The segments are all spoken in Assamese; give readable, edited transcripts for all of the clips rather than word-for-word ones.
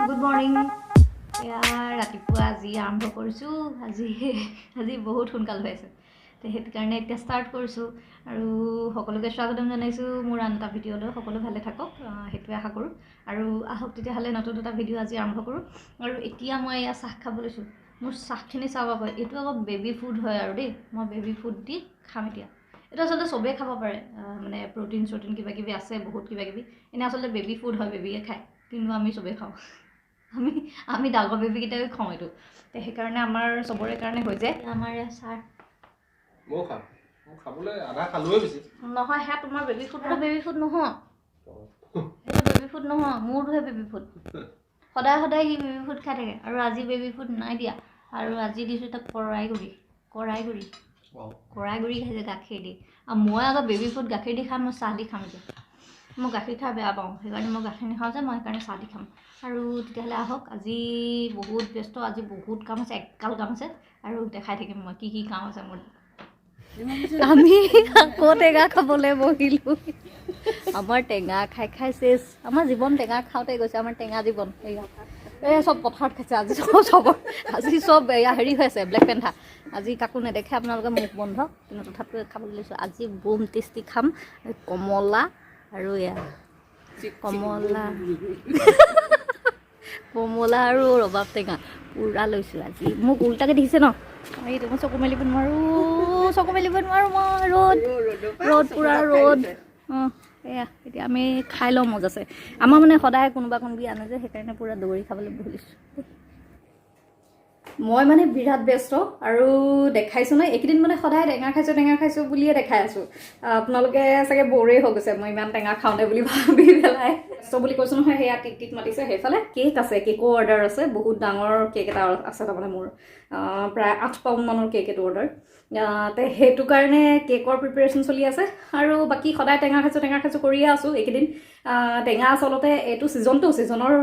Good morning. এয়া ৰাতিপুৱা আজি আৰম্ভ কৰিছোঁ। আজি বহুত সোনকাল হৈ আছে, তো সেইটো কাৰণে এতিয়া ষ্টাৰ্ট কৰিছোঁ আৰু সকলোকে স্বাগতম জনাইছোঁ মোৰ আন এটা ভিডিঅ'লৈ। সকলো ভালে থাকক সেইটোৱে আশা কৰোঁ আৰু আহক তেতিয়াহ'লে নতুন এটা ভিডিঅ' আজি আৰম্ভ কৰোঁ। আৰু এতিয়া মই এয়া চাহ খাব লৈছোঁ। মোৰ চাহখিনি চাব পাৰি, এইটো অলপ বেবী ফুড হয় আৰু দেই, মই বেবী ফুড দি খাম এতিয়া। এইটো আচলতে চবেই খাব পাৰে, মানে প্ৰ'টিন কিবা কিবি আছে, বহুত কিবা কিবি। এনেই আচলতে বেবী ফুড হয়, বেবীয়ে খায়, কিন্তু আমি চবেই খাওঁ। আমি ডাঙৰ বেবীকেইটাই খাওঁ এইটো, তো সেইকাৰণে আমাৰ চবৰে কাৰণে হৈ যায়। আমাৰ চাহ নহয়, সেয়া তোমাৰ বেবী ফুডটো বেবী ফুড নহয়, সেইটো বেবী ফুড নহয়, মোৰটোহে বেবী ফুড। সদায় সি বেবী ফুড খাই থাকে আৰু আজি বেবী ফুড নাই দিয়া। আৰু আজি দিছোঁ তাক কৰাই গুড়ি খাইছে গাখীৰ দি। আৰু মই আকৌ বেবী ফুড গাখীৰ দি খাম, মই চাহ দি খাম এতিয়া। মই গাখীৰ খাই বেয়া পাওঁ, সেইকাৰণে মই গাখীৰ নাখাওঁ যে, মই সেইকাৰণে চাহ দি খাম। আৰু তেতিয়াহ'লে আহক, আজি বহুত ব্যস্ত, আজি বহুত কাম আছে, একাল কাম আছে আৰু দেখাই থাকিম মই কি কাম আছে মোৰ। আমি আকৌ টেঙা খাবলৈ বহিলোঁ। আমাৰ টেঙা খাই চেছ, আমাৰ জীৱন টেঙা খাওঁতে গৈছে, আমাৰ টেঙা জীৱন। এই চব পথাৰত খাইছে আজি, আজি চব এয়া হেৰি হৈ আছে, ব্লেক পেন্থা। আজি কাকো নেদেখে আপোনালোকে, মুখ বন্ধ, কিন্তু তথাপিও খাবলৈ লৈছোঁ। আজি বোম টেষ্টি খাম, কমলা আৰু এয়া কমলা আৰু ৰবাব টেঙা পূৰা লৈছোঁ আজি। মোক উল্টাকৈ দেখিছে ন, এইটো মই চকু মেলিব নোৱাৰোঁ মই, ৰ'দ পূৰা ৰ'দ। এয়া এতিয়া আমি খাই লওঁ, মজা আছে। আমাৰ মানে সদায় কোনোবা আনে যে, সেইকাৰণে পূৰা দৌৰি খাবলৈ বহিছোঁ। মই মানে বিৰাট ব্যস্ত আৰু দেখাইছোঁ নহয়, এইকেইদিন মানে সদায় টেঙা খাইছোঁ বুলিয়ে দেখাই আছোঁ। আপোনালোকে চাগে ব'ৰেই হৈ গৈছে মই ইমান টেঙা খাওঁতে বুলি ভাবি পেলাই। ব্যস্ত বুলি কৈছোঁ নহয়, সেয়া টিক মাতিছে। সেইফালে কেক আছে, কেকৰ অৰ্ডাৰ আছে, বহুত ডাঙৰ কেক এটা আছে তাৰমানে মোৰ, প্ৰায় 8 পাউণ্ড মানৰ কেক এইটো অৰ্ডাৰ। সেইটো কাৰণে কেকৰ প্ৰিপেৰেশ্যন চলি আছে। আৰু বাকী সদায় টেঙা খাইছোঁ কৰিয়ে আছোঁ এইকেইদিন। টেঙা আচলতে এইটো ছিজনৰ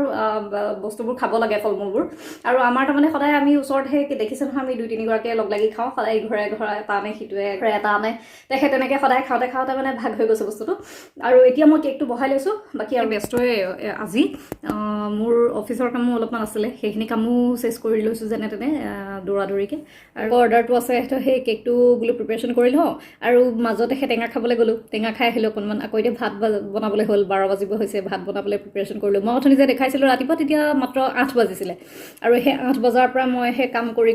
বস্তুবোৰ খাব লাগে, ফল মূলবোৰ। আৰু আমাৰ তাৰমানে সদায় আমি ওচৰত সেই দেখিছে নহয়, আমি 2-3গৰাকীয়ে লগ লাগি খাওঁ, সদায় ইঘৰে এটা আনে, সিটোৱে এটা আনে। সেই তেনেকৈ সদায় খাওঁতে মানে ভাগ হৈ গৈছে বস্তুটো। আৰু এতিয়া মই কেকটো বহাই লৈছোঁ। বাকী আৰু ব্যস্তই আজি মোৰ অফিচৰ কামো অলপমান আছিলে, সেইখিনি কামো চেছ কৰি লৈছোঁ যেনে তেনে দৌৰাদৌৰিকৈ। আৰু অৰ্ডাৰটো আছে, সেই কেকটো বোলো প্ৰিপেৰেশ্যন কৰি লওঁ। আৰু মাজতে সেই টেঙা খাবলৈ গ'লোঁ, টেঙা খাই আহিলোঁ অকণমান। আকৌ এতিয়া ভাত বনাবলৈ হ'ল, 12 বাজিব হৈছে, ভাত বনাবলৈ প্ৰিপেৰেশ্যন কৰিলোঁ। মই অথনি যে দেখাইছিলোঁ ৰাতিপুৱা, তেতিয়া মাত্ৰ 8 বাজিছিলে। আৰু সেই 8 বজাৰ পৰা মই সেই কাম কৰি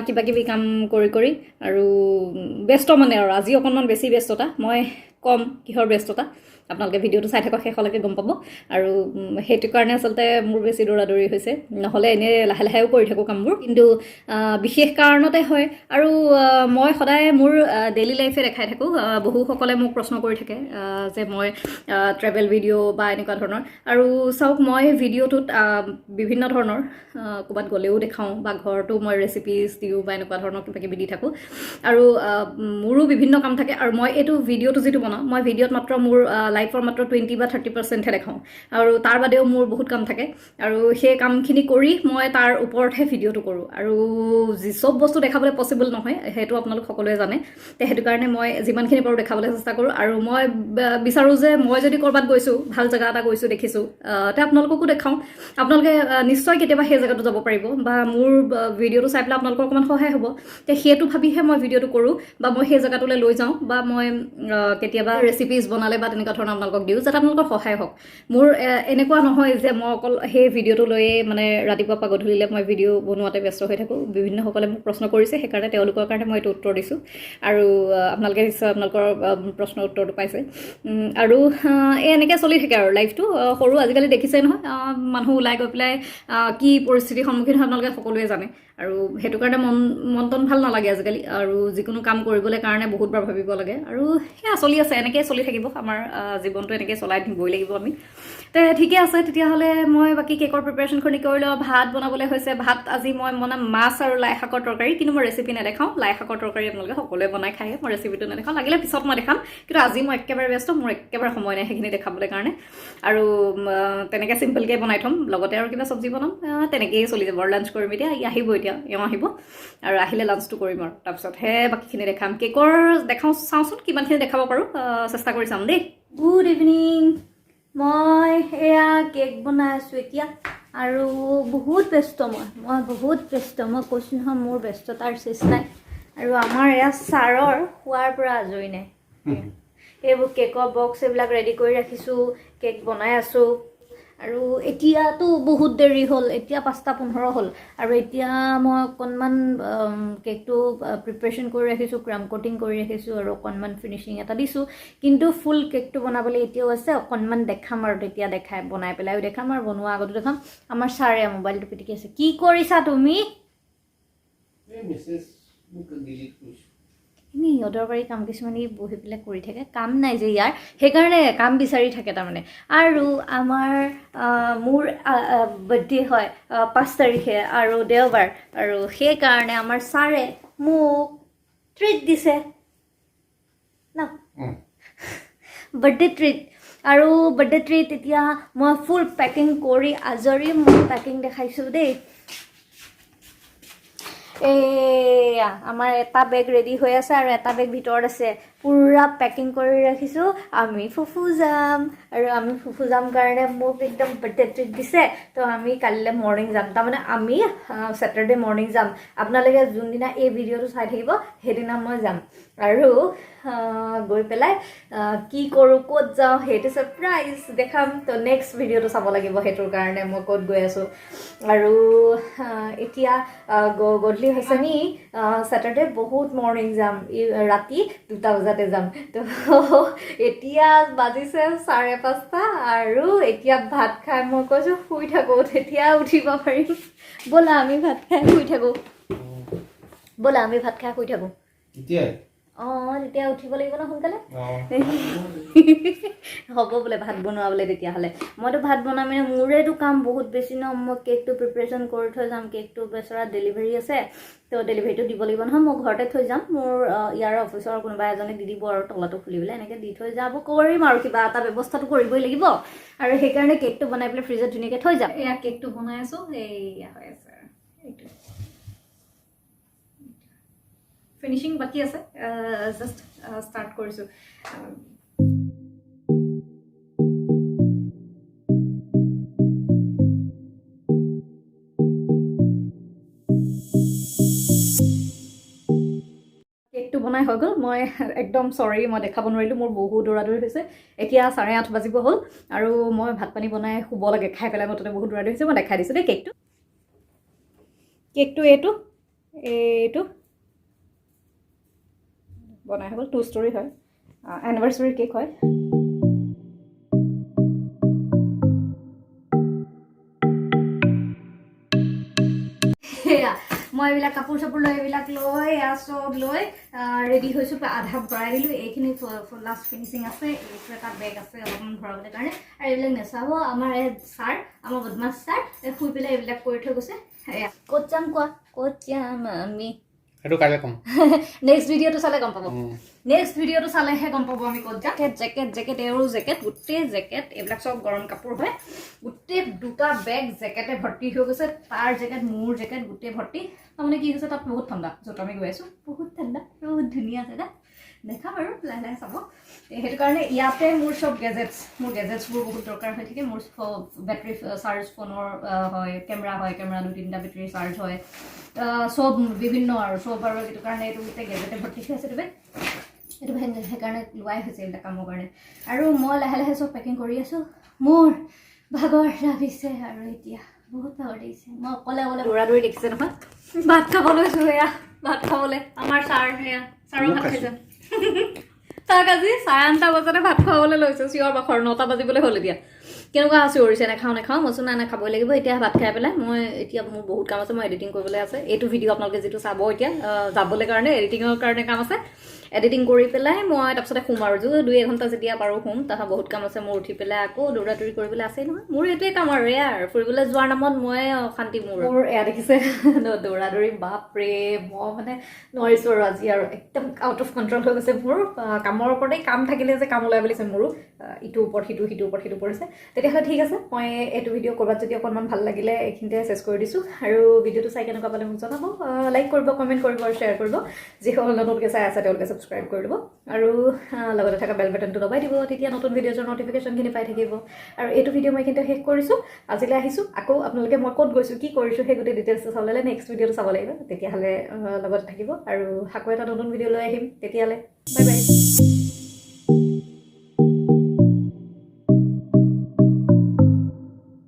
কিবাকিবি কাম কৰি আৰু ব্যস্ত মানে, আৰু আজি অকণমান বেছি ব্যস্ততা। মই কম কিহৰ ব্যস্ততা, আপোনালোকে ভিডিঅ'টো চাই থাকক, শেষলৈকে গম পাব। আৰু সেইটো কাৰণে আচলতে মোৰ বেছি দৌৰাদৌৰি হৈছে, নহ'লে এনেই লাহেও কৰি থাকোঁ কামবোৰ, কিন্তু বিশেষ কাৰণতে হয়। আৰু মই সদায় মোৰ ডেইলি লাইফে দেখাই থাকোঁ। বহুসকলে মোক প্ৰশ্ন কৰি থাকে যে মই ট্ৰেভেল ভিডিঅ' বা এনেকুৱা ধৰণৰ। আৰু চাওক, মই ভিডিঅ'টোত বিভিন্ন ধৰণৰ ক'ৰবাত গ'লেও দেখাওঁ, বা ঘৰতো মই ৰেচিপিজ দিওঁ, বা এনেকুৱা ধৰণৰ কিবাকিবি দি থাকোঁ। আৰু মোৰো বিভিন্ন কাম থাকে। আৰু মই এইটো ভিডিঅ'টো যিটো বনাওঁ, মই ভিডিঅ'ত মাত্ৰ মোৰ লাইফৰ মাত্ৰ 20 বা 30%হে দেখাওঁ। আৰু তাৰ বাদেও মোৰ বহুত কাম থাকে, আৰু সেই কামখিনি কৰি মই তাৰ ওপৰতহে ভিডিঅ'টো কৰোঁ। আৰু চব বস্তু দেখাবলৈ পচিবল নহয়, সেইটো আপোনালোক সকলোৱে জানে। সেইটো কাৰণে মই যিমানখিনি পাৰোঁ দেখাবলৈ চেষ্টা কৰোঁ। আৰু মই বিচাৰোঁ যে মই যদি ক'ৰবাত গৈছোঁ, ভাল জেগা এটা গৈছোঁ, দেখিছোঁ, তে আপোনালোককো দেখাওঁ। আপোনালোকে নিশ্চয় কেতিয়াবা সেই জেগাটো যাব পাৰিব, বা মোৰ ভিডিঅ'টো চাই পেলাই আপোনালোকৰ অকণমান সহায় হ'ব। সেইটো ভাবিহে মই ভিডিঅ'টো কৰোঁ, বা মই সেই জেগাটোলৈ লৈ যাওঁ, বা মই কেতিয়াবা ৰেচিপিজ বনালে বা তেনেকুৱা ধৰণৰ আপোনালোকক দিওঁ, যাতে আপোনালোকৰ সহায় হওক। মোৰ এনেকুৱা নহয় যে মই অকল সেই ভিডিঅ'টো লৈয়ে মানে ৰাতিপুৱা পৰা গধূলিলৈ মই ভিডিঅ' বনোৱাতে ব্যস্ত হৈ থাকোঁ। বিভিন্নসকলে মোক প্ৰশ্ন কৰিছে, সেইকাৰণে তেওঁলোকৰ কাৰণে মই এইটো উত্তৰ দিছোঁ। আৰু আপোনালোকে নিশ্চয় আপোনালোকৰ প্ৰশ্নৰ উত্তৰটো পাইছে। আৰু এনেকৈ চলি থাকে আৰু লাইফটো। সৰু আজিকালি দেখিছে নহয়, মানুহ ওলাই গৈ পেলাই কি পৰিস্থিতিৰ সন্মুখীন হয় আপোনালোকে সকলোৱে জানে। আৰু সেইটো কাৰণে মন টন ভাল নালাগে আজিকালি। আৰু যিকোনো কাম কৰিবলৈ কাৰণে বহুতবাৰ ভাবিব লাগে। আৰু সেয়া চলি আছে, এনেকৈয়ে চলি থাকিব আমাৰ জীৱনটো, এনেকৈ চলাই নিবই লাগিব আমি। ঠিকে আছে, তেতিয়াহ'লে মই বাকী কেকৰ প্ৰিপেৰেশ্যনখিনি কৰি লওঁ। ভাত বনাবলৈ হৈছে। ভাত আজি মই বনাম মাছ আৰু লাই শাকৰ তৰকাৰী, কিন্তু মই ৰেচিপি নেদেখাওঁ। লাই শাকৰ তৰকাৰী আপোনালোকে সকলোৱে বনাই খায়, মই ৰেচিপিটো নেদেখাওঁ, লাগিলে পিছত মই দেখাম। কিন্তু আজি মই একেবাৰে ব্যস্ত, মোৰ একেবাৰে সময় নাই সেইখিনি দেখাবলৈ কাৰণে। আৰু তেনেকৈ চিম্পলকৈ বনাই থ'ম, লগতে আৰু কিবা চব্জি বনাম, তেনেকৈয়ে চলি যাব। আৰু লাঞ্চ কৰিম এতিয়া, আহিব এতিয়া, এওঁ আহিব, আৰু আহিলে লাঞ্চটো কৰিম। আৰু তাৰপিছতহে বাকীখিনি দেখাম। কেকৰ দেখাওঁ, চাওঁচোন কিমানখিনি দেখাব পাৰোঁ, চেষ্টা কৰি চাম দেই। Good evening. মই এয়া কেক বনাই আছোঁ এতিয়া। আৰু বহুত ব্যস্ত মই বহুত ব্যস্ত মই কৈছোঁ নহয় মোৰ ব্যস্ততাৰ শেষ নাই আৰু আমাৰ এয়া ছাৰৰ খোৱাৰ পৰা আজৰি নাই এইবোৰ কেকৰ বক্স এইবিলাক ৰেডি কৰি ৰাখিছোঁ কেক বনাই আছোঁ আৰু এতিয়াতো বহুত দেৰি হ'ল এতিয়া 5:15 হ'ল আৰু এতিয়া মই অকণমান কেকটো প্ৰিপাৰেশ্যন কৰি ৰাখিছোঁ ক্ৰাম কোটিং কৰি ৰাখিছোঁ আৰু অকণমান ফিনিচিং এটা দিছোঁ কিন্তু ফুল কেকটো বনাবলৈ এতিয়াও আছে অকণমান দেখাম আৰু তেতিয়া দেখাই বনাই পেলাইও দেখাম আৰু বনোৱা আগতো দেখাম আমাৰ ছাৰে মোবাইলটো পিটিকি আছে কি কৰিছা তুমি এনেই অদৰকাৰী কাম কিছুমান বহি পেলাই কৰি থাকে কাম নাই যে ইয়াৰ সেইকাৰণে কাম বিচাৰি থাকে তাৰমানে আৰু আমাৰ মোৰ বাৰ্থডে হয় 5 তাৰিখে আৰু দেওবাৰ আৰু সেইকাৰণে আমাৰ ছাৰে মোক ট্ৰিট দিছে না বাৰ্থডে ট্ৰিট আৰু বাৰ্থডে ট্ৰিট এতিয়া মই ফুল পেকিং কৰি আজৰি মই পেকিং দেখাইছোঁ দেই এয়া আমাৰ এটা বেগ ৰেডি হৈ আছে আৰু এটা বেগ ভিতৰত আছে পুৰা পেকিং কৰি ৰাখিছোঁ আমি ফুফু যাম আৰু আমি ফুফু যাম কাৰণে মোক একদম বাৰ্থডে ট্ৰিট দিছে তো আমি কালিলৈ মৰ্ণিং যাম তাৰমানে আমি ছেটাৰডে মৰ্ণিং যাম আপোনালোকে যোনদিনা এই ভিডিঅ'টো চাই থাকিব সেইদিনা মই যাম আৰু গৈ পেলাই কি কৰোঁ ক'ত যাওঁ সেইটো ছাৰপ্ৰাইজ দেখাম তো নেক্সট ভিডিঅ'টো চাব লাগিব সেইটোৰ কাৰণে মই ক'ত গৈ আছোঁ আৰু এতিয়া গধূলি হৈছে নি ছেটাৰডে বহুত মৰ্ণিং যাম ৰাতি 2টা বজাতে যাম তো এতিয়া বাজিছে 5:30 আৰু এতিয়া ভাত খাই মই কৈছোঁ শুই থাকোঁ তেতিয়া উঠিব পাৰিম ব'লা আমি ভাত খাই শুই থাকোঁ তেতিয়া উঠিব লাগিব ন সোনকালে হ'ব বোলে ভাত বনোৱা বোলে তেতিয়াহ'লে মইতো ভাত বনামেই মোৰেতো কাম বহুত বেছি ন মই কেকটো প্ৰিপাৰেশ্যন কৰি থৈ যাম কেকটো বেচৰা ডেলিভাৰী আছে তো ডেলিভাৰীটো দিব লাগিব নহয় মই ঘৰতে থৈ যাম মোৰ ইয়াৰ অফিচৰ কোনোবা এজনে দি দিব আৰু তলাটো খুলি পেলাই এনেকৈ দি থৈ যাব কৰিম আৰু কিবা এটা ব্যৱস্থাটো কৰিবই লাগিব আৰু সেইকাৰণে কেকটো বনাই পেলাই ফ্ৰিজত ধুনীয়াকৈ থৈ যাম এয়া কেকটো বনাই আছোঁ এয়া হৈ আছে এইটো ফিনিচিং বাকি আছে জাষ্ট ষ্টাৰ্ট কৰিছোঁ কেকটো বনাই হৈ গ'ল মই একদম চৰি মই দেখাব নোৱাৰিলোঁ মোৰ বহুত দৌৰাদৌৰি হৈছে এতিয়া 8:30 বাজিব হ'ল আৰু মই ভাত পানী বনাই শুব লাগে খাই পেলাই মই তাতে বহুত দৌৰাদৌৰি হৈছে মই দেখাই দিছোঁ দেই কেকটো এইটো বনাই হৈ গ'ল 2 ষ্টৰী হয় এনিভাৰ্চাৰী কেক হয় মই এইবিলাক কাপোৰ চাপোৰ লৈ এইবিলাক লৈ চব লৈ ৰেডি হৈছোঁ আধা ভৰাই দিলোঁ এইখিনি লাষ্ট ফিনিচিং আছে এইটো এটা বেগ আছে অলপমান ভৰাবলৈ কাৰণে আৰু এইবিলাক নেচাব আমাৰ ছাৰ আমাৰ বদমাছ ছাৰ শুই পেলাই এইবিলাক কৰি থৈ গৈছে এয়া ক'ত যাম কোৱা ক'ত যাম আমি সেইটো কাইলৈ কম নেক্সট ভিডিঅ'টো চালে গম পাব নেক্সট ভিডিঅ'টো চালেহে গম পাব আমি ক'ত যাম জেকেট এৰো জেকেট গোটেই জেকেট এইবিলাক চব গৰম কাপোৰ হয় গোটেই 2টা বেগ জেকেটে ভৰ্তি হৈ গৈছে তাৰ জেকেট মোৰ জেকেট গোটেই ভৰ্তি তাৰমানে কি হৈছে তাত বহুত ঠাণ্ডা য'ত আমি গৈ আছোঁ বহুত ঠাণ্ডা বহুত ধুনীয়া জেগা দেখাম আৰু লাহে লাহে চাব সেইটো কাৰণে ইয়াতে মোৰ চব গেজেটছবোৰ বহুত দৰকাৰ হৈ থাকে মোৰ বেটাৰী চাৰ্জ ফোনৰ হয় কেমেৰা 2-3টা বেটাৰী চাৰ্জ হয় চব বিভিন্ন আৰু চব আৰু সেইটো কাৰণে এইটো গোটেই গেজেটে ভৰ্তি হৈ আছে এইটো সেইকাৰণে লোৱাই হৈছে এইবিলাক কামৰ কাৰণে আৰু মই লাহে লাহে চব পেকিং কৰি আছোঁ মোৰ ভাগৰ লাগিছে আৰু এতিয়া বহুত ভাগৰ লাগিছে মই অকলে দৌৰাদৌৰি দেখিছে নহয় ভাত খাব লৈছোঁ এয়া ভাত খাবলৈ আমাৰ ছাৰৰ ভাত খাইছে তাক আজি 9:30 বজাতে ভাত খুৱাবলৈ লৈছোঁ চিঞৰ বাখৰ 9টা বাজিবলৈ হ'ল এতিয়া কেনেকুৱা চিঞৰিছে নাখাওঁ মইচোন নাই খাবই লাগিব এতিয়া ভাত খাই পেলাই মই এতিয়া মোৰ বহুত কাম আছে মই এডিটিং কৰিবলৈ আছে এইটো ভিডিঅ' আপোনালোকে যিটো চাব এতিয়া যাবলৈ কাৰণে এডিটিঙৰ কাৰণে কাম আছে এডিটিং কৰি পেলাই মই তাৰপিছতে শুম আৰু 2-1 ঘণ্টা যেতিয়া পাৰোঁ শুম তাৰপৰা বহুত কাম আছে মোৰ উঠি পেলাই আকৌ দৌৰাদৌৰি কৰিবলৈ আছেই নহয় মোৰ এইটোৱে কাম আৰু এয়া আৰু ফুৰিবলৈ যোৱাৰ নামত মই অশান্তি মোৰ এয়া দেখিছে দৌৰাদৌৰি বাপৰে মই মানে নোৱাৰিছোঁ আৰু আজি আৰু একদম আউট অফ কণ্ট্ৰল হৈ গৈছে মোৰ কামৰ ওপৰতেই কাম থাকিলে যে কাম ওলাই বুলিছে মোৰো ইটোৰ ওপৰত সিটো পৰিছে তেতিয়াহ'লে ঠিক আছে মই এইটো ভিডিঅ' ক'ৰবাত যদি অকণমান ভাল লাগিলে এইখিনিতে চেছ কৰি দিছোঁ আৰু ভিডিঅ'টো চাই কেনেকুৱা পালে মোক জনাব লাইক কৰিব কমেণ্ট কৰিব আৰু শ্বেয়াৰ কৰিব যিসকল নতুনকৈ চাই আছে তেওঁলোকে ছাবস্ক্ৰাইব কৰি দিব আৰু লগতে থকা বেল বাটনটো দবাই দিব তেতিয়া নতুন ভিডিঅ'ৰ নটিফিকেশ্যনখিনি পাই থাকিব আৰু এইটো ভিডিঅ' মই কিন্তু শেষ কৰিছোঁ আজিলৈ আহিছোঁ আকৌ আপোনালোকে মই ক'ত গৈছোঁ কি কৰিছোঁ সেই গোটেই ডিটেইলছটো চাবলৈ নেক্সট ভিডিঅ'টো চাব লাগিব তেতিয়াহ'লে লগতে থাকিব আৰু আকৌ এটা নতুন ভিডিঅ' লৈ আহিম তেতিয়াহ'লে বাই বাই